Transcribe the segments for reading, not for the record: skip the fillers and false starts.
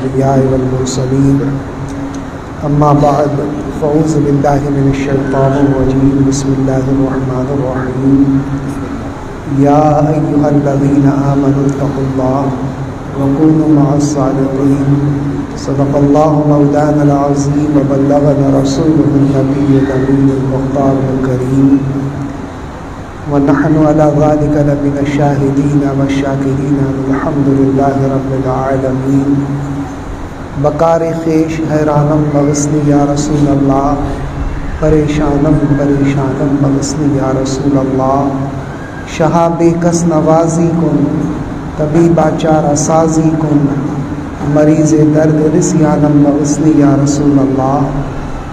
الأنبياء والمرسلين أما بعد فأعوذ بالله من الشيطان الرجيم بسم الله الرحمن الرحيم يا أيها الذين آمنوا اتقوا الله وكونوا مع الصادقين صدق الله مولانا العظيم وبلغنا رسوله النبي الأمين المختار الكريم ونحن على ذلك لمن الشاهدين والشاكرين الحمد لله رب العالمين بکار خیش حیرانم بغسنی یا رسول اللہ پریشانم بغسنی یا رسول اللہ شہاب کس نوازی کن طبیبہ چارہ سازی کن مریض درد رسیانم بغسنی یا رسول اللہ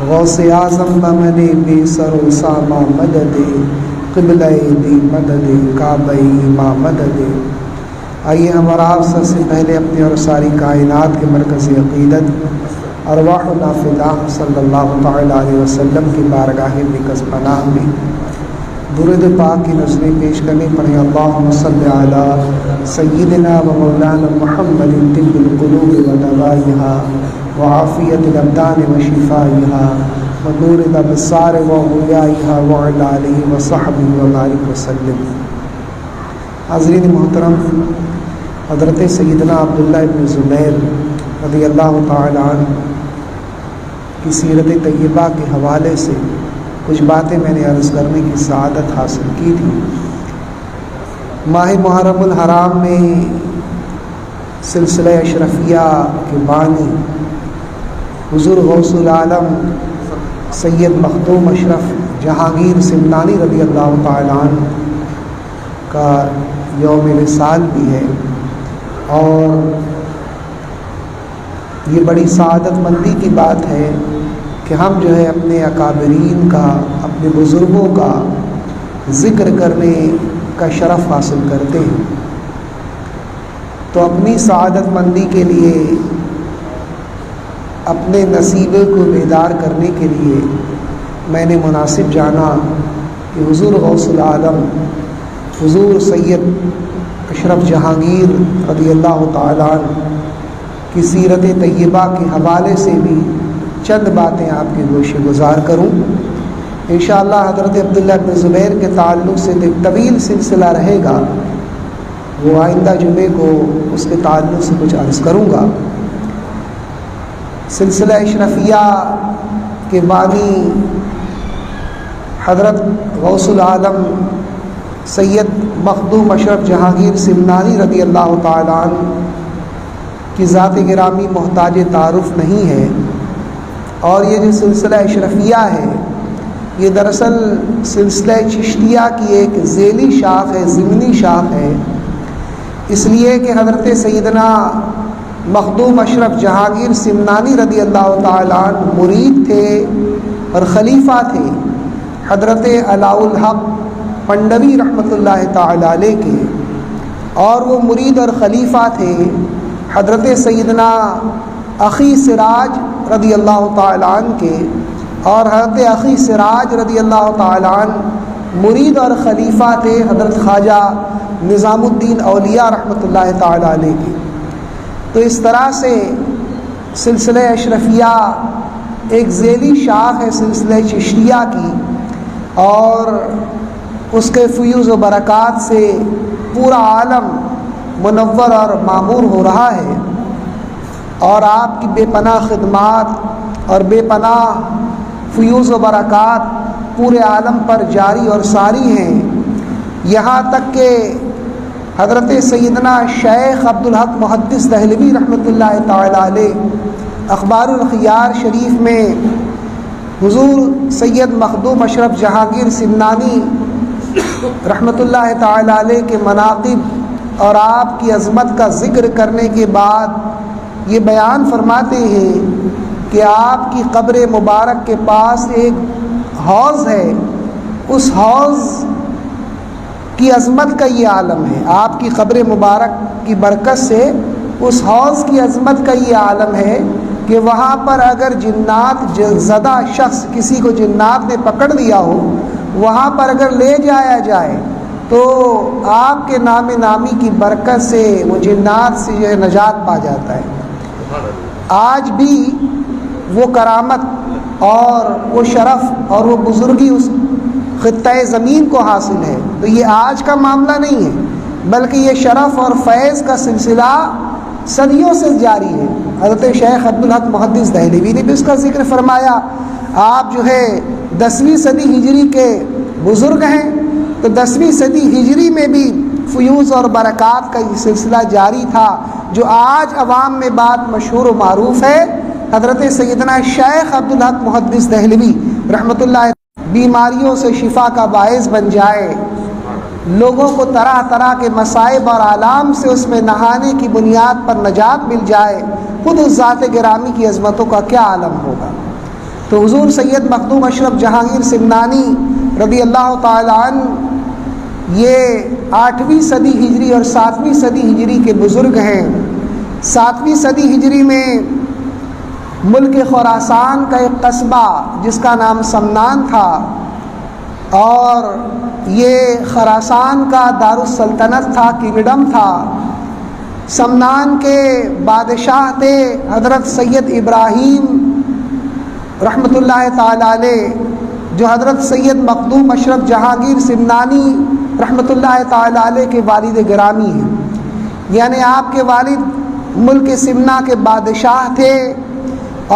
غوث اعظم بمن بے سر و سامہ مدد قبلہ دی مدد کعبہ ما مدد۔ آئیے ہم اور آپ سب سے پہلے اپنے اور ساری کائنات کے مرکز عقیدت ارواح النافذہ صلی اللہ تعالیٰ علیہ وسلم کی بارگاہ بکس پناہ میں درود پاک کی نظریں پیش کرنے پڑیں۔ اللہم صلی علی سیدنا و مولانا محمد طب القلوب و دوائیہا وعافیت الابدان و شفائیہا ونور الابصار و ضیائیہا وعلی آلہ وصحبہ وبارک وسلم۔ حاضرین محترم، حضرت سیدنا عبداللہ ابن زبیر رضی اللہ تعالیٰ عنہ کی سیرت طیبہ کے حوالے سے کچھ باتیں میں نے عرض کرنے کی سعادت حاصل کی تھی۔ ماہ محرم الحرام میں سلسلہ اشرفیہ کے بانی حضور غوث العالم سید مخدوم اشرف جہانگیر سمنانی رضی اللہ تعالیٰ عنہ کا یوم وصال بھی ہے، اور یہ بڑی سعادت مندی کی بات ہے کہ ہم جو ہے اپنے اکابرین کا، اپنے بزرگوں کا ذکر کرنے کا شرف حاصل کرتے ہیں۔ تو اپنی سعادت مندی کے لیے، اپنے نصیبے کو بیدار کرنے کے لیے میں نے مناسب جانا کہ حضور غوث العالم حضور سید اشرف جہانگیر رضی اللہ تعالیٰ عنہ کی سیرت طیبہ کے حوالے سے بھی چند باتیں آپ کے گوشے گزار کروں۔ انشاءاللہ حضرت عبداللہ بن زبیر کے تعلق سے ایک طویل سلسلہ رہے گا، وہ آئندہ جمعے کو اس کے تعلق سے کچھ عرض کروں گا۔ سلسلہ اشرفیہ کے بانی حضرت غوث العالم سید مخدوم اشرف جہانگیر سمنانی رضی اللہ تعالیٰ عنہ کی ذات گرامی محتاج تعارف نہیں ہے، اور یہ جو سلسلہ اشرفیہ ہے یہ دراصل سلسلہ چشتیہ کی ایک ذیلی شاخ ہے، ضمنی شاخ ہے، اس لیے کہ حضرت سیدنا مخدوم اشرف جہانگیر سمنانی رضی اللہ تعالیٰ عنہ مرید تھے اور خلیفہ تھے حضرت علاء الحق پنڈوی رحمۃ اللہ تعالیٰ علیہ کے، اور وہ مرید اور خلیفہ تھے حضرت سیدنا اخی سراج رضی اللہ تعالیٰ عنہ کے، اور حضرت اخی سراج رضی اللہ تعالیٰ عنہ مرید اور خلیفہ تھے حضرت خواجہ نظام الدین اولیاء رحمۃ اللہ تعالیٰ علیہ کے۔ تو اس طرح سے سلسلہ اشرفیہ ایک ذیلی شاخ ہے سلسلہ چشتیہ کی، اور اس کے فیوز و برکات سے پورا عالم منور اور معمور ہو رہا ہے، اور آپ کی بے پناہ خدمات اور بے پناہ فیوز و برکات پورے عالم پر جاری اور ساری ہیں، یہاں تک کہ حضرت سیدنا شیخ عبدالحق محدث دہلوی رحمۃ اللہ تعالیٰ علیہ اخبار الخیار شریف میں حضور سید مخدوم اشرف جہانگیر سمنانی رحمۃ اللہ تعالیٰ علیہ کے مناقب اور آپ کی عظمت کا ذکر کرنے کے بعد یہ بیان فرماتے ہیں کہ آپ کی قبر مبارک کے پاس ایک حوض ہے، اس حوض کی عظمت کا یہ عالم ہے، آپ کی قبر مبارک کی برکت سے اس حوض کی عظمت کا یہ عالم ہے کہ وہاں پر اگر جنات زدہ شخص، کسی کو جنات نے پکڑ لیا ہو، وہاں پر اگر لے جایا جائے تو آپ کے نام نامی کی برکت سے وہ جنات سے جو ہے نجات پا جاتا ہے۔ آج بھی وہ کرامت اور وہ شرف اور وہ بزرگی اس خطۂ زمین کو حاصل ہے۔ تو یہ آج کا معاملہ نہیں ہے، بلکہ یہ شرف اور فیض کا سلسلہ صدیوں سے جاری ہے۔ حضرت شیخ عبدالحق محدث دہلوی نے بھی اس کا ذکر فرمایا۔ آپ جو ہے 10ویں صدی ہجری کے بزرگ ہیں، تو 10ویں صدی ہجری میں بھی فیوز اور برکات کا یہ سلسلہ جاری تھا۔ جو آج عوام میں بات مشہور و معروف ہے، حضرت سیدنا شیخ عبدالحق محدث دہلوی رحمۃ اللہ بیماریوں سے شفا کا باعث بن جائے، لوگوں کو طرح طرح کے مصائب اور آلام سے اس میں نہانے کی بنیاد پر نجات مل جائے، خود اس ذات گرامی کی عظمتوں کا کیا عالم ہوگا۔ تو حضور سید مخدوم اشرف جہانگیر سمنانی رضی اللہ تعالی عنہ یہ 8ویں صدی ہجری اور 7ویں صدی ہجری کے بزرگ ہیں۔ 7ویں صدی ہجری میں ملک خراسان کا ایک قصبہ جس کا نام سمنان تھا، اور یہ خراسان کا دارالسلطنت تھا، کنگڈم تھا۔ سمنان کے بادشاہ تھے حضرت سید ابراہیم رحمۃ اللہ تعالی علیہ، جو حضرت سید مخدوم اشرف جہانگیر سمنانی رحمۃ اللہ تعالی علیہ کے والد گرامی ہیں۔ یعنی آپ کے والد ملک سمنا کے بادشاہ تھے،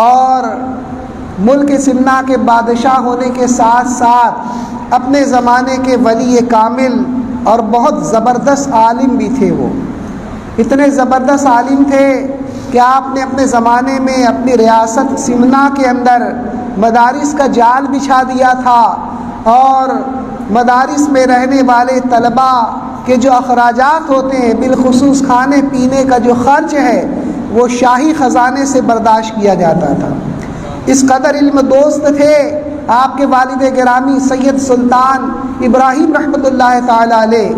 اور ملک سمنا کے بادشاہ ہونے کے ساتھ ساتھ اپنے زمانے کے ولی کامل اور بہت زبردست عالم بھی تھے۔ وہ اتنے زبردست عالم تھے کہ آپ نے اپنے زمانے میں اپنی ریاست سمنا کے اندر مدارس کا جال بچھا دیا تھا، اور مدارس میں رہنے والے طلباء کے جو اخراجات ہوتے ہیں، بالخصوص کھانے پینے کا جو خرچ ہے، وہ شاہی خزانے سے برداشت کیا جاتا تھا۔ اس قدر علم دوست تھے آپ کے والد گرامی سید سلطان ابراہیم رحمۃ اللہ تعالی علیہ،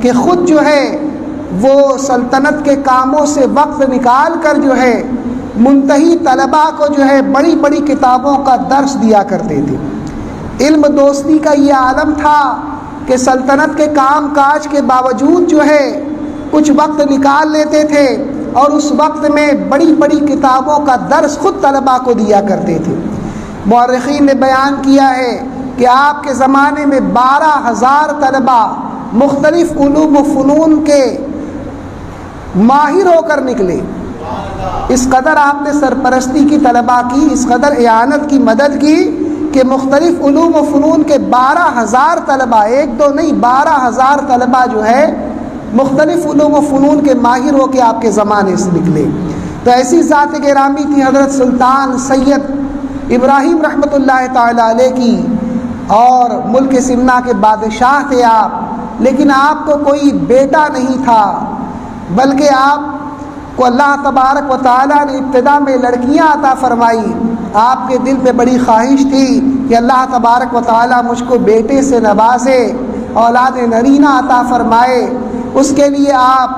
کہ خود جو ہے وہ سلطنت کے کاموں سے وقت نکال کر جو ہے منتہی طلباء کو جو ہے بڑی بڑی کتابوں کا درس دیا کرتے تھے۔ علم دوستی کا یہ عالم تھا کہ سلطنت کے کام کاج کے باوجود جو ہے کچھ وقت نکال لیتے تھے، اور اس وقت میں بڑی بڑی کتابوں کا درس خود طلباء کو دیا کرتے تھے۔ مورخین نے بیان کیا ہے کہ آپ کے زمانے میں 12,000 طلباء مختلف علوم و فنون کے ماہر ہو کر نکلے۔ اس قدر آپ نے سرپرستی کی طلباء کی، اس قدر اعانت کی، مدد کی، کہ مختلف علوم و فنون کے 12,000 طلباء، ایک دو نہیں 12,000 طلباء جو ہے مختلف علوم و فنون کے ماہر ہو کے آپ کے زمانے سے نکلے۔ تو ایسی ذات گرامی تھی حضرت سلطان سید ابراہیم رحمۃ اللہ تعالی علیہ کی، اور ملک سمنا کے بادشاہ تھے آپ، لیکن آپ کو کوئی بیٹا نہیں تھا، بلکہ آپ کو اللہ تبارک و تعالیٰ نے ابتدا میں لڑکیاں عطا فرمائی۔ آپ کے دل پہ بڑی خواہش تھی کہ اللہ تبارک و تعالیٰ مجھ کو بیٹے سے نوازے، اولاد نرینہ عطا فرمائے۔ اس کے لیے آپ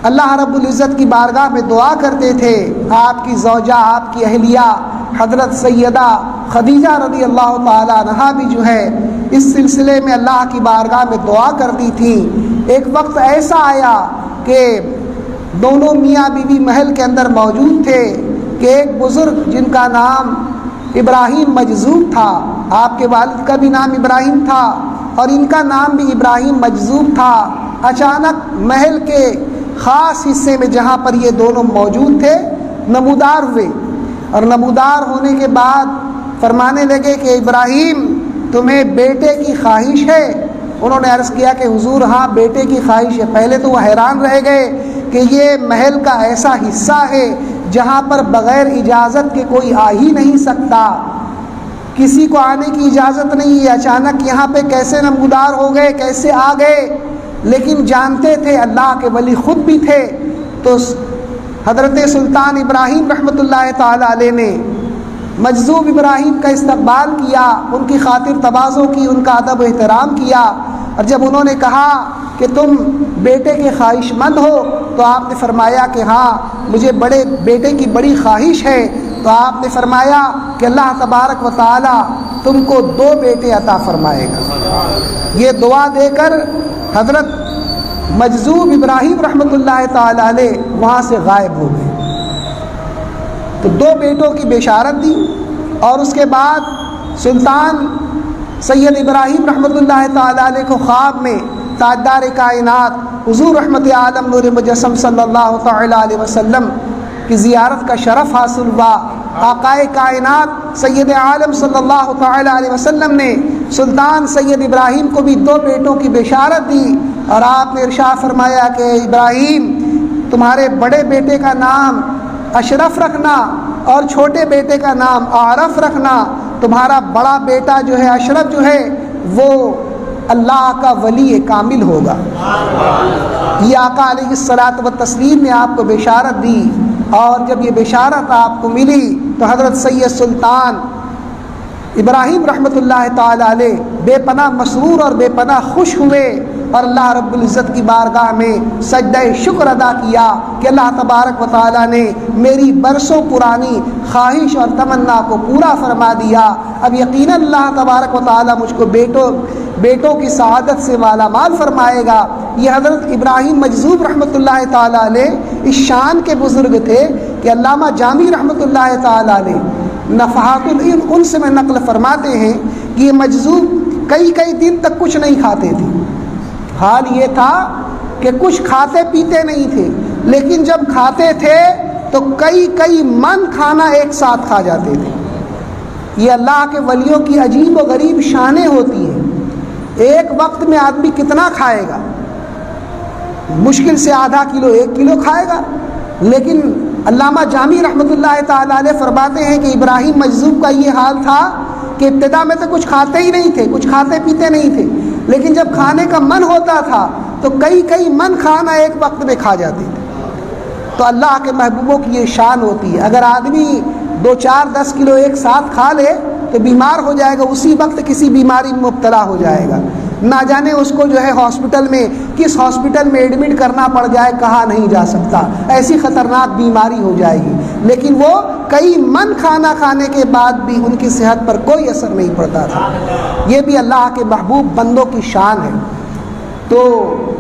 اللہ رب العزت کی بارگاہ میں دعا کرتے تھے۔ آپ کی زوجہ، آپ کی اہلیہ حضرت سیدہ خدیجہ رضی اللہ تعالیٰ عنہا بھی جو ہے اس سلسلے میں اللہ کی بارگاہ میں دعا کرتی تھیں۔ ایک وقت ایسا آیا کہ دونوں میاں بیوی محل کے اندر موجود تھے کہ ایک بزرگ جن کا نام ابراہیم مجذوب تھا، آپ کے والد کا بھی نام ابراہیم تھا اور ان کا نام بھی ابراہیم مجذوب تھا، اچانک محل کے خاص حصے میں جہاں پر یہ دونوں موجود تھے نمودار ہوئے، اور نمودار ہونے کے بعد فرمانے لگے کہ ابراہیم تمہیں بیٹے کی خواہش ہے؟ انہوں نے عرض کیا کہ حضور ہاں بیٹے کی خواہش ہے۔ پہلے تو وہ حیران رہ گئے کہ یہ محل کا ایسا حصہ ہے جہاں پر بغیر اجازت کے کوئی آ ہی نہیں سکتا، کسی کو آنے کی اجازت نہیں ہے، اچانک یہاں پہ کیسے نمودار ہو گئے، کیسے آ گئے؟ لیکن جانتے تھے اللہ کے ولی خود بھی تھے، تو حضرت سلطان ابراہیم رحمۃ اللہ تعالی علیہ نے مجذوب ابراہیم کا استقبال کیا، ان کی خاطر تواضع کی، ان کا ادب و احترام کیا، اور جب انہوں نے کہا کہ تم بیٹے کے خواہش مند ہو تو آپ نے فرمایا کہ ہاں مجھے بڑے بیٹے کی بڑی خواہش ہے. تو آپ نے فرمایا کہ اللہ تبارک و تعالی تم کو 2 بیٹے عطا فرمائے گا. یہ دعا دے کر حضرت مجذوب ابراہیم رحمۃ اللہ تعالی علیہ وہاں سے غائب ہو گئے. تو 2 بیٹوں کی بشارت دی اور اس کے بعد سلطان سید ابراہیم رحمۃ اللہ تعالی علیہ کو خواب میں تاجدار کائنات حضور رحمت عالم نور مجسم صلی اللہ تعالی علیہ وسلم کی زیارت کا شرف حاصل ہوا. آقائے کائنات سید عالم صلی اللہ تعالی علیہ وسلم نے سلطان سید ابراہیم کو بھی 2 بیٹوں کی بشارت دی اور آپ نے ارشاد فرمایا کہ ابراہیم تمہارے بڑے بیٹے کا نام اشرف رکھنا اور چھوٹے بیٹے کا نام عارف رکھنا. تمہارا بڑا بیٹا جو ہے اشرف جو ہے وہ اللہ کا ولی کامل ہوگا. یہ آقا علیہ الصلاۃ والتسلیم نے آپ کو بشارت دی اور جب یہ بشارت آپ کو ملی تو حضرت سید سلطان ابراہیم رحمۃ اللہ تعالی علیہ بے پناہ مسرور اور بے پناہ خوش ہوئے اور اللہ رب العزت کی بارگاہ میں سجدہ شکر ادا کیا کہ اللہ تبارک و تعالی نے میری برسوں پرانی خواہش اور تمنا کو پورا فرما دیا. اب یقیناً اللہ تبارک و تعالی مجھ کو بیٹوں کی سعادت سے مالا مال فرمائے گا. یہ حضرت ابراہیم مجذوب رحمۃ اللہ تعالی علیہ اس شان کے بزرگ تھے کہ علامہ جامی رحمۃ اللہ تعالی علیہ نفحات ان سے میں نقل فرماتے ہیں کہ یہ مجذوب کئی دن تک کچھ نہیں کھاتے تھے. حال یہ تھا کہ کچھ کھاتے پیتے نہیں تھے لیکن جب کھاتے تھے تو کئی من کھانا ایک ساتھ کھا جاتے تھے. یہ اللہ کے ولیوں کی عجیب و غریب شانیں ہوتی ہیں. ایک وقت میں آدمی کتنا کھائے گا؟ مشکل سے آدھا کلو 1 کلو کھائے گا. لیکن علامہ جامی رحمۃ اللہ تعالی علیہ فرماتے ہیں کہ ابراہیم مجذوب کا یہ حال تھا کہ ابتدا میں تو کچھ کھاتے ہی نہیں تھے, کچھ کھاتے پیتے نہیں تھے, لیکن جب کھانے کا من ہوتا تھا تو کئی من کھانا ایک وقت میں کھا جاتے تھے. تو اللہ کے محبوبوں کی یہ شان ہوتی ہے. اگر آدمی 2, 4, 10 کلو ایک ساتھ کھا لے تو بیمار ہو جائے گا, اسی وقت کسی بیماری میں مبتلا ہو جائے گا. نہ جانے اس کو جو ہے ہاسپٹل میں کس ہاسپٹل میں ایڈمٹ کرنا پڑ جائے, کہا نہیں جا سکتا, ایسی خطرناک بیماری ہو جائے گی. لیکن وہ کئی من کھانا کھانے کے بعد بھی ان کی صحت پر کوئی اثر نہیں پڑتا تھا. یہ بھی اللہ کے محبوب بندوں کی شان ہے. تو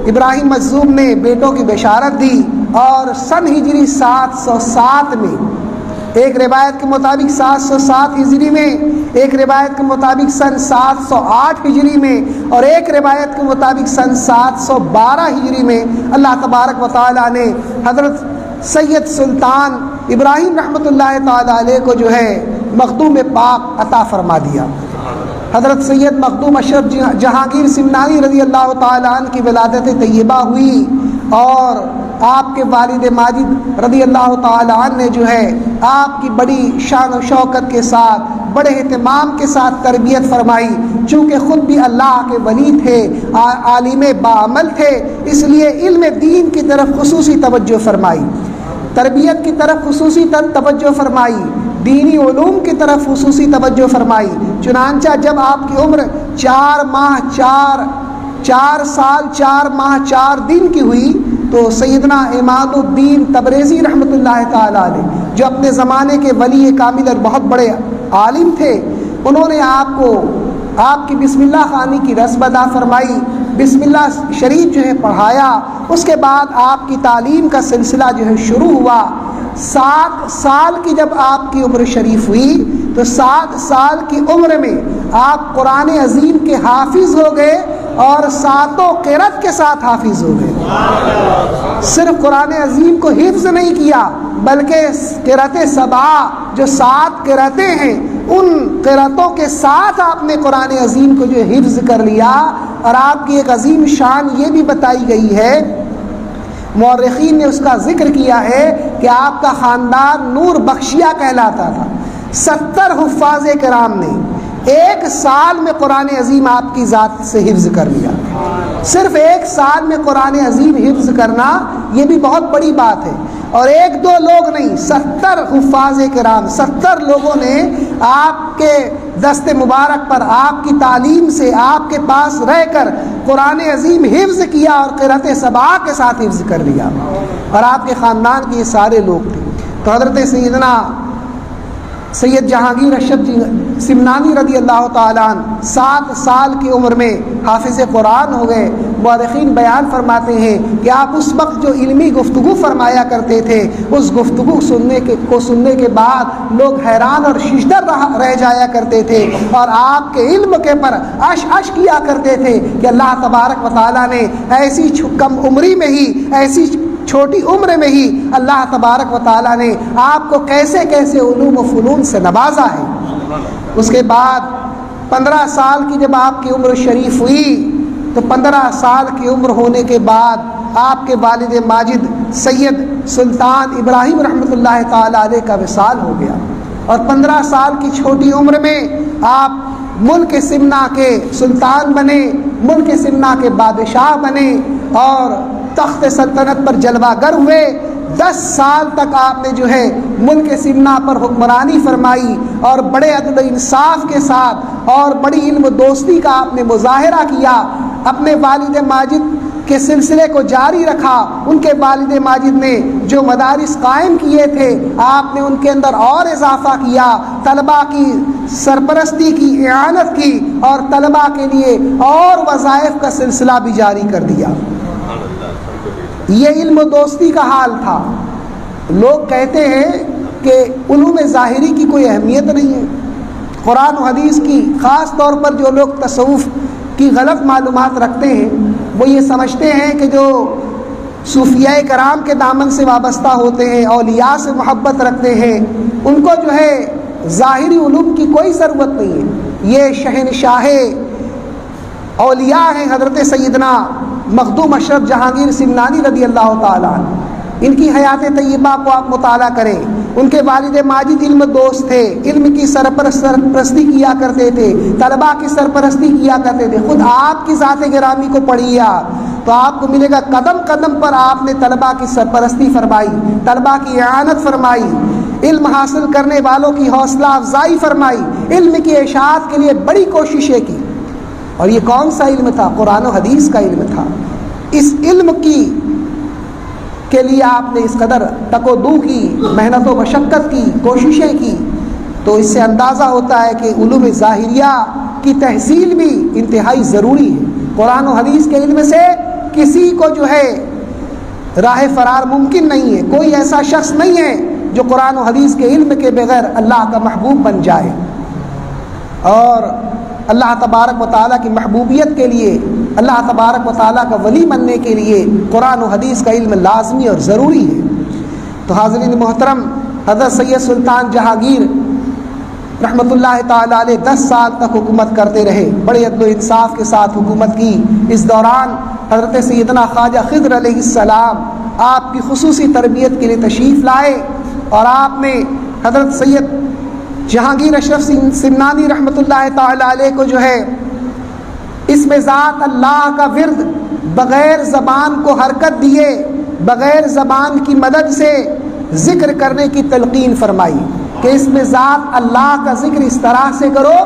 ابراہیم مجذوب نے بیٹوں کی بشارت دی اور سن ہجری 707 میں, ایک روایت کے مطابق 707 ہجری میں, ایک روایت کے مطابق سن 708 ہجری میں اور ایک روایت کے مطابق سن 712 ہجری میں اللہ تبارک و تعالی نے حضرت سید سلطان ابراہیم رحمۃ اللہ تعالی علیہ کو جو ہے مخدوم پاک عطا فرما دیا. حضرت سید مخدوم اشرف جہانگیر سمنانی رضی اللہ تعالی عنہ کی ولادت طیبہ ہوئی اور آپ کے والد ماجد رضی اللہ تعالی عنہ نے جو ہے آپ کی بڑی شان و شوکت کے ساتھ بڑے اہتمام کے ساتھ تربیت فرمائی. چونکہ خود بھی اللہ کے ولی تھے, عالم باعمل تھے, اس لیے علم دین کی طرف خصوصی توجہ فرمائی, تربیت کی طرف خصوصی توجہ فرمائی, دینی علوم کی طرف خصوصی توجہ فرمائی. چنانچہ جب آپ کی عمر 4 سال 4 ماہ 4 دن کی ہوئی تو سیدنا عماد الدین تبریزی رحمۃ اللہ تعالی علیہ جو اپنے زمانے کے ولی کامل اور بہت بڑے عالم تھے, انہوں نے آپ کی بسم اللہ خوانی کی رسم ادا فرمائی, بسم اللہ شریف جو ہے پڑھایا. اس کے بعد آپ کی تعلیم کا سلسلہ جو ہے شروع ہوا. 7 سال کی جب آپ کی عمر شریف ہوئی تو 7 سال کی عمر میں آپ قرآن عظیم کے حافظ ہو گئے اور 7 قرأت کے ساتھ حافظ ہو گئے. صرف قرآن عظیم کو حفظ نہیں کیا بلکہ قرأت 7 جو 7 قرأتیں ہیں ان قرأتوں کے ساتھ آپ نے قرآن عظیم کو جو حفظ کر لیا. اور آپ کی ایک عظیم شان یہ بھی بتائی گئی ہے, مورخین نے اس کا ذکر کیا ہے کہ آپ کا خاندان نور بخشیہ کہلاتا تھا. 70 حفاظ کرام نے 1 سال میں قرآن عظیم آپ کی ذات سے حفظ کر لیا. صرف 1 سال میں قرآن عظیم حفظ کرنا یہ بھی بہت بڑی بات ہے. اور ایک دو لوگ نہیں، 70 حفاظ کرام، 70 لوگوں نے آپ کے دست مبارک پر، آپ کی تعلیم سے، آپ کے پاس رہ کر قرآن عظیم حفظ کیا اور قرأت سبع کے ساتھ حفظ کر لیا، اور آپ کے خاندان کے یہ سارے لوگ تھے۔ تو حضرت سیدنا سید جہانگیر اشرف سمنانی رضی اللہ تعالیٰ عنہ 7 سال کی عمر میں حافظ قرآن ہو گئے۔ مورخین بیان فرماتے ہیں کہ آپ اس وقت جو علمی گفتگو فرمایا کرتے تھے، اس گفتگو سننے کے بعد لوگ حیران اور ششدر رہ جایا کرتے تھے، اور آپ کے علم کے پر عش کیا کرتے تھے کہ اللہ تبارک و تعالیٰ نے ایسی کم عمری میں ہی، ایسی چھوٹی عمر میں ہی اللہ تبارک و تعالیٰ نے آپ کو کیسے کیسے علوم و فنون سے نوازا ہے۔ اس کے بعد 15 سال کی جب آپ کی عمر شریف ہوئی تو 15 سال کی عمر ہونے کے بعد آپ کے والد ماجد سید سلطان ابراہیم رحمۃ اللہ تعالیٰ علیہ کا وصال ہو گیا، اور 15 سال کی چھوٹی عمر میں آپ ملک سمنا کے سلطان بنے، ملک سمنا کے بادشاہ بنے، اور تخت سلطنت پر جلوہ گر ہوئے۔ 10 سال تک آپ نے جو ہے ملک سمنا پر حکمرانی فرمائی، اور بڑے عدل و انصاف کے ساتھ اور بڑی علم و دوستی کا آپ نے مظاہرہ کیا۔ اپنے والد ماجد کے سلسلے کو جاری رکھا۔ ان کے والد ماجد نے جو مدارس قائم کیے تھے، آپ نے ان کے اندر اور اضافہ کیا، طلباء کی سرپرستی کی، اعانت کی، اور طلباء کے لیے اور وظائف کا سلسلہ بھی جاری کر دیا۔ یہ علم و دوستی کا حال تھا۔ لوگ کہتے ہیں کہ علوم ظاہری کی کوئی اہمیت نہیں ہے۔ قرآن و حدیث کی، خاص طور پر جو لوگ تصوف کی غلط معلومات رکھتے ہیں، وہ یہ سمجھتے ہیں کہ جو صوفیاء کرام کے دامن سے وابستہ ہوتے ہیں، اولیاء سے محبت رکھتے ہیں، ان کو جو ہے ظاہری علوم کی کوئی ضرورت نہیں ہے۔ یہ شہنشاہ اولیاء ہیں حضرت سیدنا مخدوم اشرف جہانگیر سمنانی رضی اللہ تعالیٰ عنہ۔ ان کی حیات طیبہ کو آپ مطالعہ کریں۔ ان کے والد ماجد علم دوست تھے، علم کی سرپرستی کیا کرتے تھے، طلباء کی سرپرستی کیا کرتے تھے۔ خود آپ کی ذات گرامی کو پڑھیے تو آپ کو ملے گا قدم قدم پر آپ نے طلباء کی سرپرستی فرمائی، طلباء کی اعانت فرمائی، علم حاصل کرنے والوں کی حوصلہ افزائی فرمائی، علم کی اشاعت کے لیے بڑی کوششیں کی۔ اور یہ کون سا علم تھا؟ قرآن و حدیث کا علم تھا۔ اس علم کے لیے آپ نے اس قدر تک و دو کی، محنت و مشقت کی، کوششیں کی، تو اس سے اندازہ ہوتا ہے کہ علوم ظاہریہ کی تحصیل بھی انتہائی ضروری ہے۔ قرآن و حدیث کے علم سے کسی کو جو ہے راہ فرار ممکن نہیں ہے۔ کوئی ایسا شخص نہیں ہے جو قرآن و حدیث کے علم کے بغیر اللہ کا محبوب بن جائے، اور اللہ تبارک و تعالیٰ کی محبوبیت کے لیے، اللہ تبارک و تعالیٰ کا ولی بننے کے لیے قرآن و حدیث کا علم لازمی اور ضروری ہے۔ تو حاضرین محترم، حضرت سید سلطان جہانگیر رحمۃ اللہ تعالیٰ علیہ 10 سال تک حکومت کرتے رہے، بڑے عدل و انصاف کے ساتھ حکومت کی۔ اس دوران حضرت سیدنا خواجہ خضر علیہ السلام آپ کی خصوصی تربیت کے لیے تشریف لائے، اور آپ نے حضرت سید جہانگیر اشرف سمنانی رحمۃ اللہ تعالیٰ علیہ کو جو ہے اس میں ذات اللہ کا ورد بغیر زبان کو حرکت دیے، بغیر زبان کی مدد سے ذکر کرنے کی تلقین فرمائی کہ اس میں ذات اللہ کا ذکر اس طرح سے کرو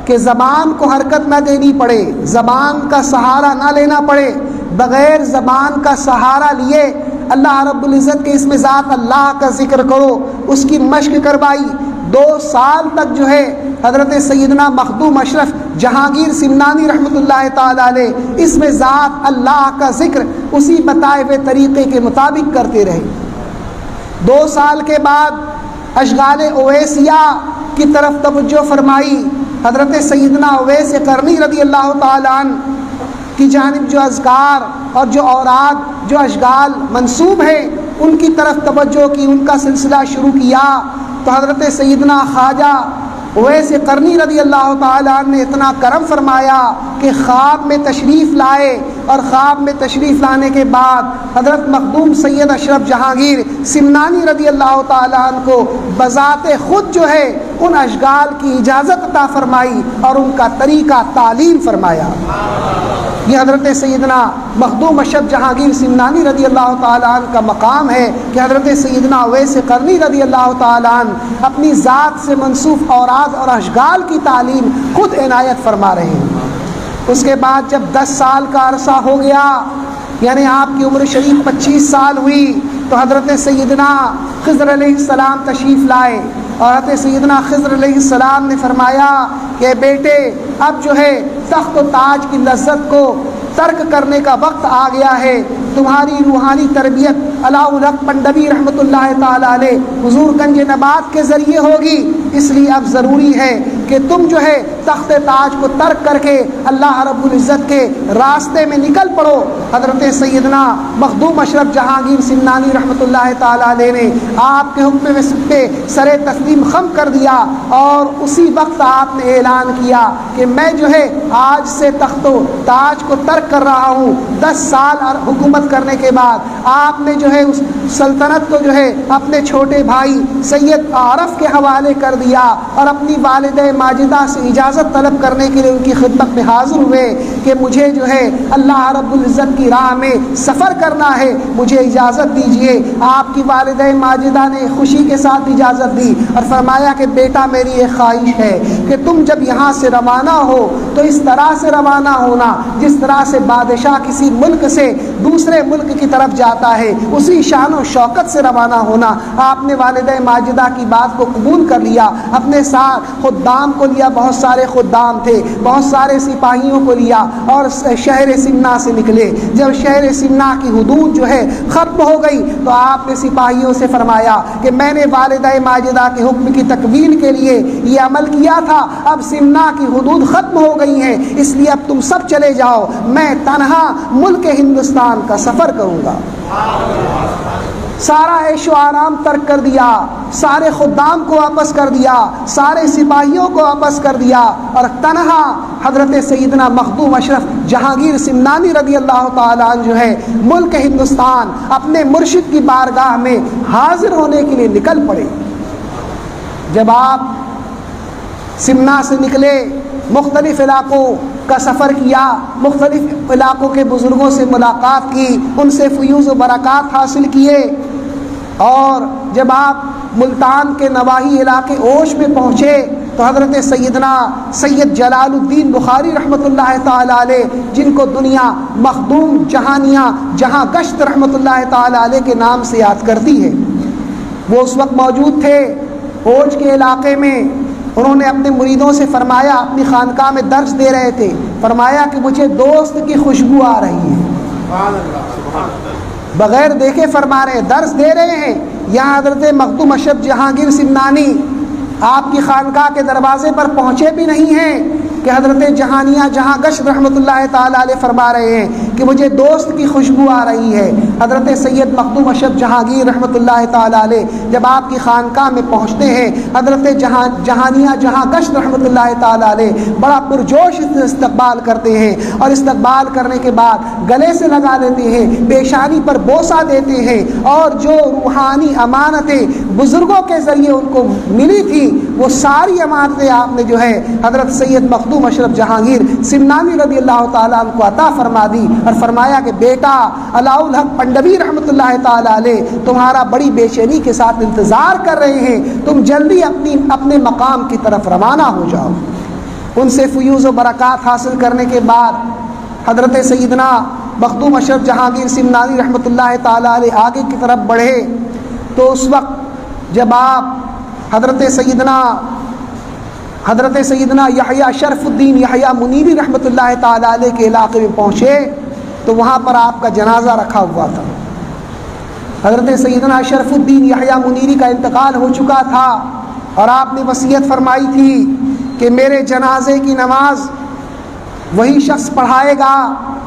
کہ زبان کو حرکت نہ دینی پڑے، زبان کا سہارا نہ لینا پڑے، بغیر زبان کا سہارا لیے اللہ رب العزت کے اس میں ذات اللہ کا ذکر کرو۔ اس کی مشق کروائی۔ 2 سال تک جو ہے حضرت سیدنا مخدوم اشرف جہانگیر سمنانی رحمۃ اللہ تعالیٰ علیہ اس میں ذات اللہ کا ذکر اسی بتائے ہوئے طریقے کے مطابق کرتے رہے۔ 2 سال کے بعد اشغال اویسیہ کی طرف توجہ فرمائی۔ حضرت سیدنا اویس قرنی رضی اللہ تعالیٰ عنہ کی جانب جو اذکار اور جو اوراد، جو اشغال منسوب ہیں، ان کی طرف توجہ کی، ان کا سلسلہ شروع کیا۔ تو حضرت سیدنا خواجہ اویس قرنی رضی اللہ تعالیٰ عنہ نے اتنا کرم فرمایا کہ خواب میں تشریف لائے، اور خواب میں تشریف لانے کے بعد حضرت مخدوم سید اشرف جہانگیر سمنانی رضی اللہ تعالیٰ عنہ کو بذات خود جو ہے ان اشغال کی اجازت عطا فرمائی اور ان کا طریقہ تعلیم فرمایا۔ یہ حضرت سیدنا مخدوم اشرف جہانگیر سمنانی رضی اللہ تعالیٰ عنہ کا مقام ہے کہ حضرت سیدنا اویس قرنی رضی اللہ تعالیٰ عنہ اپنی ذات سے منسوب اوراد اور اشغال کی تعلیم خود عنایت فرما رہے ہیں۔ اس کے بعد جب 10 سال کا عرصہ ہو گیا، یعنی آپ کی عمر شریف 25 سال ہوئی، تو حضرت سیدنا خضر علیہ السلام تشریف لائے، اور حضرت سیدنا خضر علیہ السلام نے فرمایا کہ بیٹے اب جو ہے تخت و تاج کی لذت کو ترک کرنے کا وقت آ گیا ہے، تمہاری روحانی تربیت علاء الحق پنڈوی رحمۃ اللہ تعالیٰ علیہ حضور گنج نبات کے ذریعے ہوگی، اس لیے اب ضروری ہے کہ تم جو ہے تخت تاج کو ترک کر کے اللہ رب العزت کے راستے میں نکل پڑو۔ حضرت سیدنا مخدوم اشرف جہانگیر سمنانی رحمۃ اللہ تعالیٰ علیہ نے آپ کے حکم پہ سر تسلیم خم کر دیا، اور اسی وقت آپ نے اعلان کیا کہ میں جو ہے آج سے تخت و تاج کو ترک کر رہا ہوں۔ 10 سال حکومت کرنے کے بعد آپ نے جو ہے اس سلطنت کو جو ہے اپنے چھوٹے بھائی سید عارف کے حوالے کر دیا، اور اپنی والدہ ماجدہ سے اجازت طلب کرنے کے لیے ان کی خدمت میں حاضر ہوئے کہ مجھے جو ہے اللہ رب العزت کی راہ میں سفر کرنا ہے، مجھے اجازت دیجیے۔ آپ کی والدہ ماجدہ نے خوشی کے ساتھ اجازت دی اور فرمایا کہ بیٹا میری ایک خواہش ہے کہ تم جب یہاں سے روانہ ہو تو اس طرح سے روانہ ہونا جس طرح سے بادشاہ کسی ملک سے دوسرے ملک کی طرف جاتا ہے، اسی شان و شوکت سے روانہ ہونا۔ آپ نے والدہ ماجدہ کی بات کو قبول کر لیا، اپنے ساتھ خدام کو لیا، بہت سارے خدام تھے، بہت سارے سپاہیوں کو لیا اور شہر سمنا سے نکلے۔ جب شہر سمنا کی حدود جو ہے ختم ہو گئی تو آپ نے سپاہیوں سے فرمایا کہ میں نے والدہ ماجدہ کے حکم کی تکمیل کے لیے یہ عمل کیا تھا، اب سمنا کی حدود ختم ہو گئی ہیں، اس لیے اب تم سب چلے جاؤ، میں تنہا ملک ہندوستان کا سفر کروں گا۔ سارا عیش و آرام ترک کر دیا، سارے خدام کو واپس کر دیا، سارے سپاہیوں کو واپس کر دیا، اور تنہا حضرت سیدنا مخدوم اشرف جہانگیر سمنانی رضی اللہ تعالیٰ عنہ جو ہے ملک ہندوستان اپنے مرشد کی بارگاہ میں حاضر ہونے کے لیے نکل پڑے۔ جب آپ سمنا سے نکلے، مختلف علاقوں کا سفر کیا، مختلف علاقوں کے بزرگوں سے ملاقات کی، ان سے فیوز و برکات حاصل کیے، اور جب آپ ملتان کے نواحی علاقے اوش میں پہنچے تو حضرت سیدنا سید جلال الدین بخاری رحمۃ اللہ تعالیٰ علیہ، جن کو دنیا مخدوم جہانیاں جہاں گشت رحمۃ اللہ تعالیٰ علیہ کے نام سے یاد کرتی ہے، وہ اس وقت موجود تھے اوج کے علاقے میں۔ انہوں نے اپنے مریدوں سے فرمایا، اپنی خانقاہ میں درس دے رہے تھے، فرمایا کہ مجھے دوست کی خوشبو آ رہی ہے، بغیر دیکھے فرما رہے ہیں، درس دے رہے ہیں۔ یہاں حضرت مخدوم اشرف جہانگیر سمنانی آپ کی خانقاہ کے دروازے پر پہنچے بھی نہیں ہیں کہ حضرت جہانیہ جہاں گشت رحمۃ اللہ تعالیٰ علیہ فرما رہے ہیں کہ مجھے دوست کی خوشبو آ رہی ہے۔ حضرت سید مخدوم اشرف جہانگیر رحمۃ اللہ تعالیٰ علیہ جب آپ کی خانقاہ میں پہنچتے ہیں، حضرت جہانیہ جہاں گشت رحمۃ اللہ تعالیٰ علیہ بڑا پرجوش استقبال کرتے ہیں، اور استقبال کرنے کے بعد گلے سے لگا لیتے ہیں، پیشانی پر بوسہ دیتے ہیں، اور جو روحانی امانتیں بزرگوں کے ذریعے ان کو ملی تھی وہ ساری امانتیں آپ نے جو ہے حضرت سید مخدوم اشرف جہانگیر سمنانی رضی اللہ تعالیٰ عنہ کو عطا فرما دی، اور فرمایا کہ بیٹا علاء الحق پنڈوی رحمۃ اللہ تعالیٰ علیہ تمہارا بڑی بے چینی کے ساتھ انتظار کر رہے ہیں، تم جلدی اپنے مقام کی طرف روانہ ہو جاؤ۔ ان سے فیوز و برکات حاصل کرنے کے بعد حضرت سیدنا مخدوم اشرف جہانگیر سمنانی رحمۃ اللہ تعالیٰ علیہ آگے کی طرف بڑھے تو اس وقت جب آپ حضرت سیدنا یحییٰ شرف الدین یحییٰ منیری رحمۃ اللہ تعالیٰ علیہ کے علاقے میں پہنچے تو وہاں پر آپ کا جنازہ رکھا ہوا تھا۔ حضرت سیدنا شرف الدین یحییٰ منیری کا انتقال ہو چکا تھا، اور آپ نے وصیت فرمائی تھی کہ میرے جنازے کی نماز وہی شخص پڑھائے گا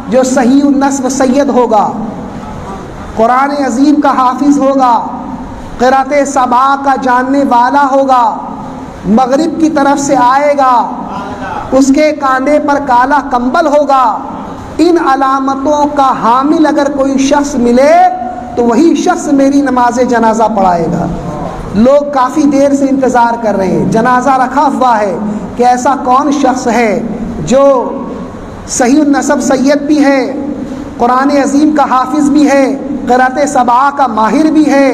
جو صحیح النسب سید ہوگا، قرآن عظیم کا حافظ ہوگا، قرأت سبع کا جاننے والا ہوگا، مغرب کی طرف سے آئے گا، اس کے کاندھے پر کالا کمبل ہوگا۔ ان علامتوں کا حامل اگر کوئی شخص ملے تو وہی شخص میری نماز جنازہ پڑھائے گا۔ لوگ کافی دیر سے انتظار کر رہے ہیں، جنازہ رکھا ہوا ہے کہ ایسا کون شخص ہے جو صحیح النسب سید بھی ہے، قرآن عظیم کا حافظ بھی ہے، قرأت سبعہ کا ماہر بھی ہے،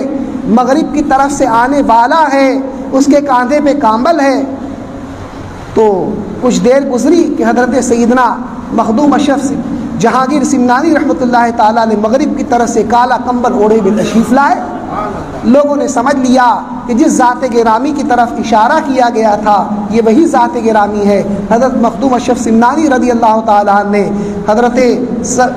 مغرب کی طرف سے آنے والا ہے، اس کے کاندھے پہ کامبل ہے۔ تو کچھ دیر گزری کہ حضرت سیدنا مخدوم اشرف جہانگیر سمنانی رحمۃ اللہ تعالیٰ علیہ مغرب کی طرف سے کالا کمبل اوڑھے ہوئے تشریف لائے۔ لوگوں نے سمجھ لیا کہ جس ذات گرامی کی طرف اشارہ کیا گیا تھا یہ وہی ذات گرامی ہے۔ حضرت مخدوم اشرف سمنانی رضی اللہ تعالیٰ عنہ نے حضرت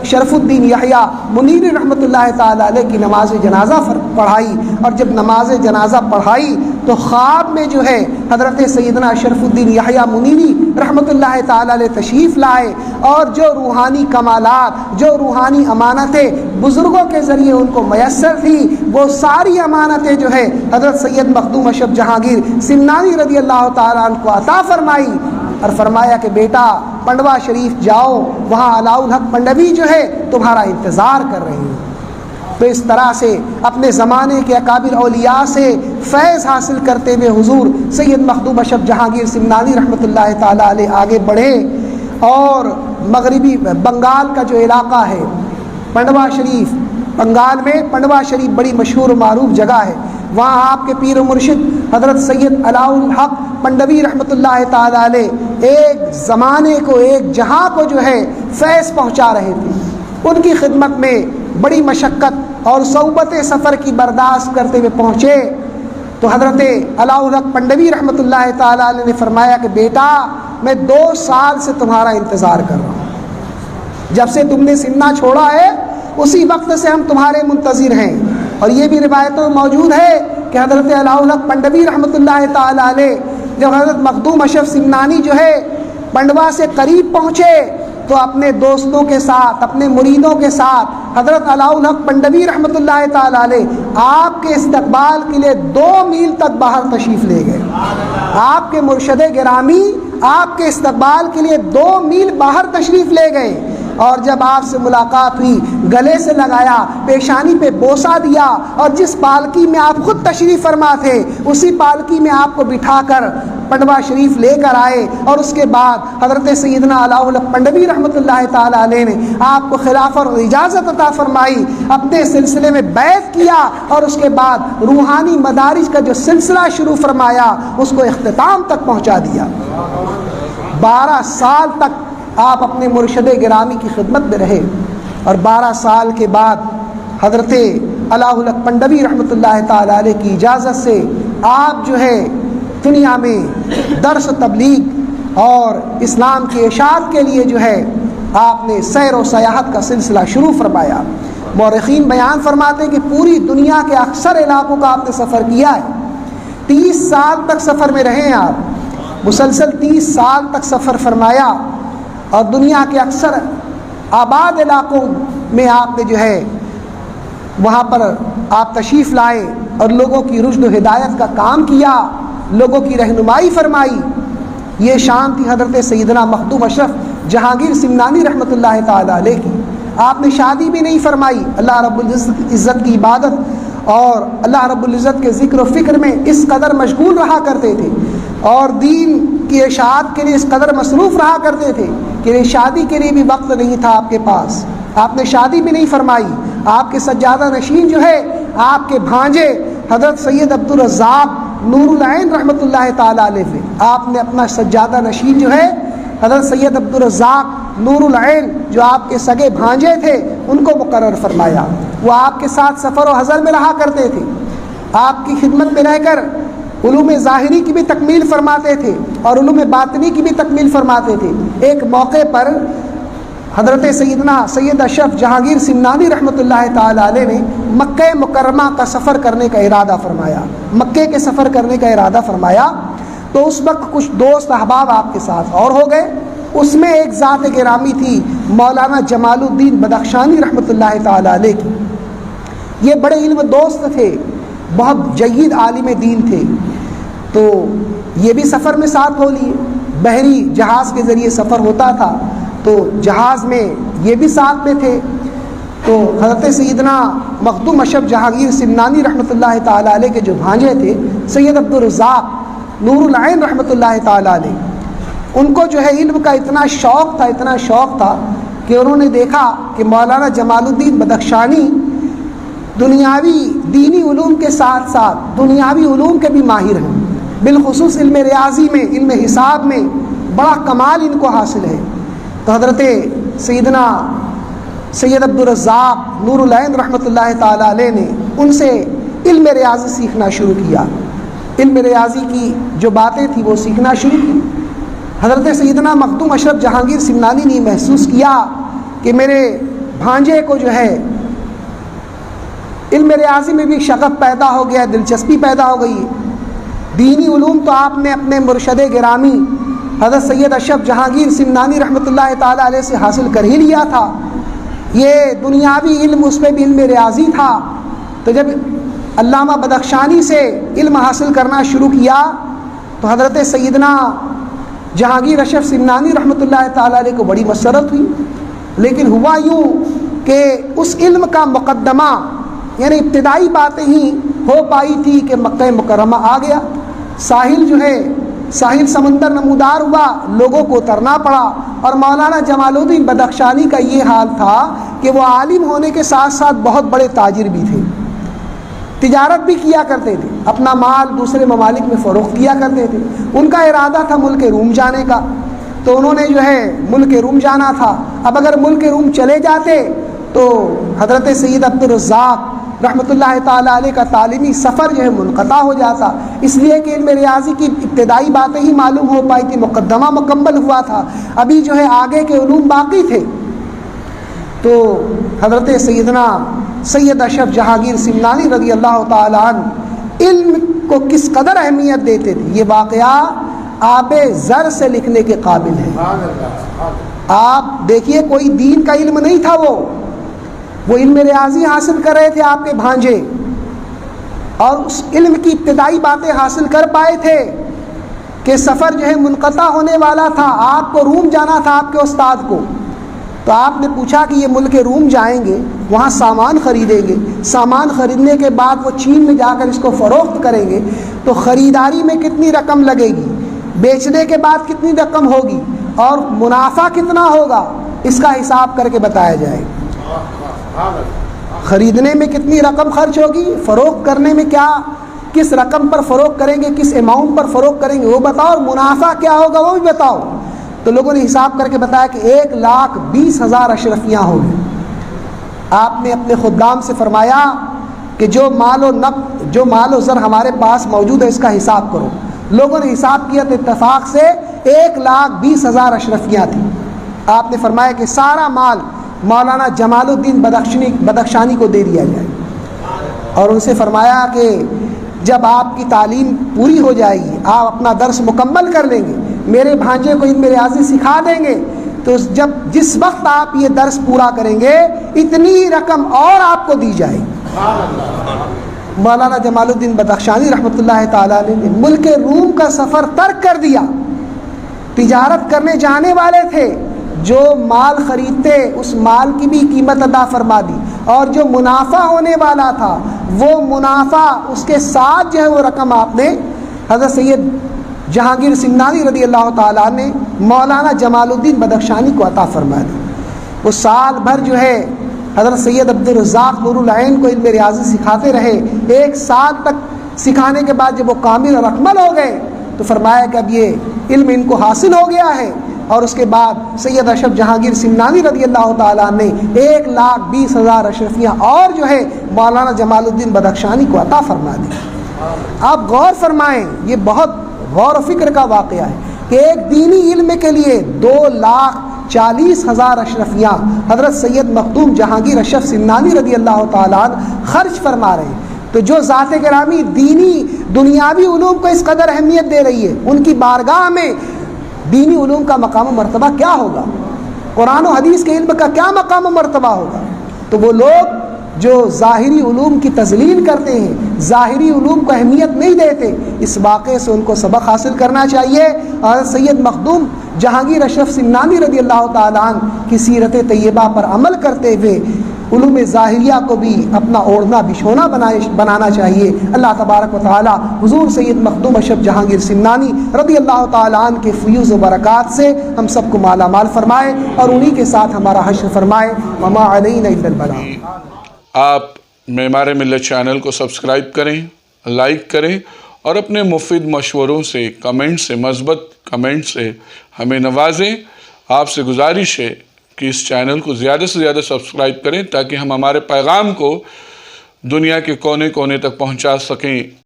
شرف الدین یحییٰ منیری رحمۃ اللہ تعالیٰ علیہ کی نماز جنازہ پڑھائی، اور جب نماز جنازہ پڑھائی تو خواب میں جو ہے حضرت سیدنا شرف الدین یحییٰ منیری رحمۃ اللہ تعالیٰ علیہ تشریف لائے، اور جو روحانی کمالات، جو روحانی امانتیں بزرگوں کے ذریعے ان کو میسر تھی، وہ ساری امانتیں جو ہے حضرت سید مخدوم اشرف جہانگیر سمنانی رضی اللہ تعالیٰ عنہ کو عطا فرمائی، اور فرمایا کہ بیٹا پنڈوا شریف جاؤ، وہاں علاء الحق پنڈوی جو ہے تمہارا انتظار کر رہے ہیں۔ تو اس طرح سے اپنے زمانے کے اکابر اولیاء سے فیض حاصل کرتے ہوئے حضور سید مخدوم اشرف جہانگیر سمنانی رحمۃ اللہ تعالیٰ علیہ آگے بڑھے، اور مغربی بنگال کا جو علاقہ ہے پنڈوا شریف، بنگال میں پنڈوا شریف بڑی مشہور و معروف جگہ ہے، وہاں آپ کے پیر و مرشد حضرت سید علاء الحق پنڈوی رحمۃ اللہ تعالیٰ علیہ ایک زمانے کو، ایک جہاں کو جو ہے فیض پہنچا رہے تھے۔ ان کی خدمت میں بڑی مشقت اور صعوبت سفر کی برداشت کرتے ہوئے پہنچے تو حضرت علاء الحق پنڈوی رحمۃ اللہ تعالیٰ علیہ نے فرمایا کہ بیٹا میں 2 سال سے تمہارا انتظار کر رہا ہوں، جب سے تم نے سمنا چھوڑا ہے اسی وقت سے ہم تمہارے منتظر ہیں۔ اور یہ بھی روایتوں میں موجود ہے کہ حضرت علاء الحق پنڈوی رحمۃ اللہ تعالیٰ علیہ جب حضرت مخدوم اشرف سمنانی جو ہے پنڈوا سے قریب پہنچے تو اپنے دوستوں کے ساتھ، اپنے مریدوں کے ساتھ حضرت علاء الحق پنڈوی رحمۃ اللہ تعالیٰ علیہ آپ کے استقبال کے لیے 2 میل تک باہر تشریف لے گئے۔ آپ کے مرشد گرامی آپ کے استقبال کے لیے 2 میل باہر تشریف لے گئے، اور جب آپ سے ملاقات ہوئی گلے سے لگایا، پیشانی پہ بوسہ دیا، اور جس پالکی میں آپ خود تشریف فرما تھے اسی پالکی میں آپ کو بٹھا کر پنڈوا شریف لے کر آئے، اور اس کے بعد حضرت سیدنا علاء الحق پنڈوی رحمۃ اللہ تعالیٰ علیہ نے آپ کو خلافت اور اجازت عطا فرمائی، اپنے سلسلے میں بیعت کیا، اور اس کے بعد روحانی مدارج کا جو سلسلہ شروع فرمایا اس کو اختتام تک پہنچا دیا۔ 12 سال تک آپ اپنے مرشد گرامی کی خدمت میں رہے، اور 12 سال کے بعد حضرت علاء الحق پنڈوی رحمۃ اللہ تعالیٰ علیہ کی اجازت سے آپ جو ہے دنیا میں درس و تبلیغ اور اسلام کی اشاعت کے لیے جو ہے آپ نے سیر و سیاحت کا سلسلہ شروع فرمایا۔ مورخین بیان فرماتے ہیں کہ پوری دنیا کے اکثر علاقوں کا آپ نے سفر کیا ہے، 30 سال تک سفر میں رہے ہیں آپ، مسلسل 30 سال تک سفر فرمایا، اور دنیا کے اکثر آباد علاقوں میں آپ نے جو ہے وہاں پر آپ تشریف لائے اور لوگوں کی رشد و ہدایت کا کام کیا، لوگوں کی رہنمائی فرمائی۔ یہ شان تھی حضرت سیدنا مخدوم اشرف جہانگیر سمنانی رحمۃ اللہ تعالیٰ علیہ کی۔ آپ نے شادی بھی نہیں فرمائی، اللہ رب العزت کی عبادت اور اللہ رب العزت کے ذکر و فکر میں اس قدر مشغول رہا کرتے تھے، اور دین کی اشاعت کے لیے اس قدر مصروف رہا کرتے تھے کہ شادی کے لیے بھی وقت نہیں تھا آپ کے پاس۔ آپ نے شادی بھی نہیں فرمائی۔ آپ کے سجادہ نشین جو ہے آپ کے بھانجے حضرت سید عبدالرزاق نور العین رحمۃ اللہ تعالیٰ علیہ سے آپ نے اپنا سجادہ نشین جو ہے حضرت سید عبدالرزاق نور العین جو آپ کے سگے بھانجے تھے ان کو مقرر فرمایا۔ وہ آپ کے ساتھ سفر و حضر میں رہا کرتے تھے، آپ کی خدمت میں رہ کر علوم ظاہری کی بھی تکمیل فرماتے تھے اور علوم باطنی کی بھی تکمیل فرماتے تھے۔ ایک موقع پر حضرت سیدنا سید اشرف جہانگیر سمنانی رحمۃ اللہ تعالیٰ علیہ نے مکہ مکرمہ کا سفر کرنے کا ارادہ فرمایا، مکے کے سفر کرنے کا ارادہ فرمایا، تو اس وقت کچھ دوست احباب آپ کے ساتھ اور ہو گئے۔ اس میں ایک ذات گرامی تھی مولانا جمال الدین بدخشانی رحمۃ اللہ تعالیٰ علیہ کی۔ یہ بڑے علم دوست تھے، بہت جید عالم دین تھے، تو یہ بھی سفر میں ساتھ ہو لیے۔ بحری جہاز کے ذریعے سفر ہوتا تھا تو جہاز میں یہ بھی ساتھ میں تھے۔ تو حضرت سیدنا مخدوم اشرف جہانگیر سمنانی رحمۃ اللہ تعالیٰ علیہ کے جو بھانجے تھے سید عبدالرزاق نور العین رحمۃ اللہ تعالیٰ علیہ، ان کو جو ہے علم کا اتنا شوق تھا کہ انہوں نے دیکھا کہ مولانا جمال الدین بدخشانی دنیاوی دینی علوم کے ساتھ ساتھ دنیاوی علوم کے بھی ماہر ہیں، بالخصوص علم ریاضی میں، علم حساب میں بڑا کمال ان کو حاصل ہے۔ تو حضرت سیدنا سید عبدالرزاق نور العین رحمۃ اللہ تعالیٰ علیہ نے ان سے علم ریاضی سیکھنا شروع کیا، علم ریاضی کی جو باتیں تھیں وہ سیکھنا شروع کی۔ حضرت سیدنا مخدوم اشرف جہانگیر سمنانی نے محسوس کیا کہ میرے بھانجے کو جو ہے علم ریاضی میں بھی شغف پیدا ہو گیا، دلچسپی پیدا ہو گئی۔ دینی علوم تو آپ نے اپنے مرشد گرامی حضرت سید اشرف جہانگیر سمنانی رحمۃ اللہ تعالیٰ علیہ سے حاصل کر ہی لیا تھا، یہ دنیاوی علم اس میں بھی علم ریاضی تھا۔ تو جب علامہ بدخشانی سے علم حاصل کرنا شروع کیا تو حضرت سیدنا جہانگیر اشرف سمنانی رحمۃ اللہ تعالیٰ علیہ کو بڑی مسرت ہوئی، لیکن ہوا یوں کہ اس علم کا مقدمہ یعنی ابتدائی باتیں ہی ہو پائی تھی کہ مکہ مکرمہ آ گیا، ساحل سمندر نمودار ہوا، لوگوں کو اترنا پڑا۔ اور مولانا جمال الدین بدخشانی کا یہ حال تھا کہ وہ عالم ہونے کے ساتھ ساتھ بہت بڑے تاجر بھی تھے، تجارت بھی کیا کرتے تھے، اپنا مال دوسرے ممالک میں فروخت کیا کرتے تھے۔ ان کا ارادہ تھا ملک روم جانے کا، تو انہوں نے جو ہے ملک روم جانا تھا۔ اب اگر ملک روم چلے جاتے تو حضرت سید عبدالرزاق رحمۃ اللہ تعالیٰ علیہ کا تعلیمی سفر جو ہے منقطع ہو جاتا، اس لیے کہ علم ریاضی کی ابتدائی باتیں ہی معلوم ہو پائی تھی، مقدمہ مکمل ہوا تھا، ابھی جو ہے آگے کے علوم باقی تھے۔ تو حضرت سیدنا سید اشرف جہانگیر سمنانی رضی اللہ تعالیٰ عنہ علم کو کس قدر اہمیت دیتے تھے، یہ واقعہ آب زر سے لکھنے کے قابل ہے۔ آپ دیکھیے کوئی دین کا علم نہیں تھا، وہ علم ریاضی حاصل کر رہے تھے آپ کے بھانجے، اور اس علم کی ابتدائی باتیں حاصل کر پائے تھے کہ سفر جو ہے منقطع ہونے والا تھا، آپ کو روم جانا تھا آپ کے استاد کو۔ تو آپ نے پوچھا کہ یہ ملک روم جائیں گے، وہاں سامان خریدیں گے، سامان خریدنے کے بعد وہ چین میں جا کر اس کو فروخت کریں گے، تو خریداری میں کتنی رقم لگے گی، بیچنے کے بعد کتنی رقم ہوگی، اور منافع کتنا ہوگا، اس کا حساب کر کے بتایا جائے۔ خریدنے میں کتنی رقم خرچ ہوگی، فروخت کرنے میں کس رقم پر فروخت کریں گے، کس اماؤنٹ پر فروخت کریں گے وہ بتاؤ، اور منافع کیا ہوگا وہ بھی بتاؤ۔ تو لوگوں نے حساب کر کے بتایا کہ 1,20,000 اشرفیاں ہوگی۔ آپ نے اپنے خدام سے فرمایا کہ جو مال و زر ہمارے پاس موجود ہے اس کا حساب کرو۔ لوگوں نے حساب کیا تو اتفاق سے 1,20,000 اشرفیاں تھیں۔ آپ نے فرمایا کہ سارا مال مولانا جمال الدین بدخشانی کو دے دیا جائے، اور ان سے فرمایا کہ جب آپ کی تعلیم پوری ہو جائے گی، آپ اپنا درس مکمل کر لیں گے، میرے بھانجے کو علم ریاضی سکھا دیں گے، تو جس وقت آپ یہ درس پورا کریں گے اتنی رقم اور آپ کو دی جائے گی۔ مولانا جمال الدین بدخشانی رحمۃ اللہ تعالیٰ علیہ نے ملک روم کا سفر ترک کر دیا، تجارت کرنے جانے والے تھے، جو مال خریدتے اس مال کی بھی قیمت ادا فرما دی، اور جو منافع ہونے والا تھا وہ منافع اس کے ساتھ جو ہے وہ رقم آپ نے حضرت سید جہانگیر سمنانی رضی اللہ تعالیٰ نے مولانا جمال الدین بدخشانی کو عطا فرما دی۔ وہ سال بھر جو ہے حضرت سید عبدالرزاق نور العین کو علم ریاضی سکھاتے رہے، 1 سال تک سکھانے کے بعد جب وہ کامل اور اکمل ہو گئے تو فرمایا کہ اب یہ علم ان کو حاصل ہو گیا ہے، اور اس کے بعد سید اشرف جہانگیر سمنانی رضی اللہ تعالیٰ نے 1,20,000 اشرفیاں اور جو ہے مولانا جمال الدین بدخشانی کو عطا فرما دی۔ آپ غور فرمائیں، یہ بہت غور و فکر کا واقعہ ہے کہ ایک دینی علم کے لیے 2,40,000 اشرفیاں حضرت سید مخدوم جہانگیر اشرف سمنانی رضی اللہ تعالیٰ عنہ خرچ فرما رہے ہیں۔ تو جو ذات گرامی دینی دنیاوی علوم کو اس قدر اہمیت دے رہی ہے، ان کی بارگاہ میں دینی علوم کا مقام و مرتبہ کیا ہوگا، قرآن و حدیث کے علم کا کیا مقام و مرتبہ ہوگا۔ تو وہ لوگ جو ظاہری علوم کی تضلیل کرتے ہیں، ظاہری علوم کو اہمیت نہیں دیتے، اس واقعے سے ان کو سبق حاصل کرنا چاہیے، اور سید مخدوم جہانگیر اشرف سمنانی رضی اللہ تعالیٰ عنہ کی سیرت طیبہ پر عمل کرتے ہوئے علوم ظاہریہ کو بھی اپنا اوڑھنا بچھونا بنانا چاہیے۔ اللہ تبارک و تعالی حضور سید مخدوم اشرف جہانگیر سمنانی رضی اللہ تعالیٰ عنہ کے فیوز و برکات سے ہم سب کو مالا مال فرمائے اور انہی کے ساتھ ہمارا حشر فرمائے۔ وما علینا الا البلاغ۔ آپ معمار ملت چینل کو سبسکرائب کریں، لائک کریں اور اپنے مفید مشوروں سے، کمنٹ سے، مثبت کمنٹ سے ہمیں نوازیں۔ آپ سے گزارش ہے کہ اس چینل کو زیادہ سے زیادہ سبسکرائب کریں تاکہ ہم ہمارے پیغام کو دنیا کے کونے کونے تک پہنچا سکیں۔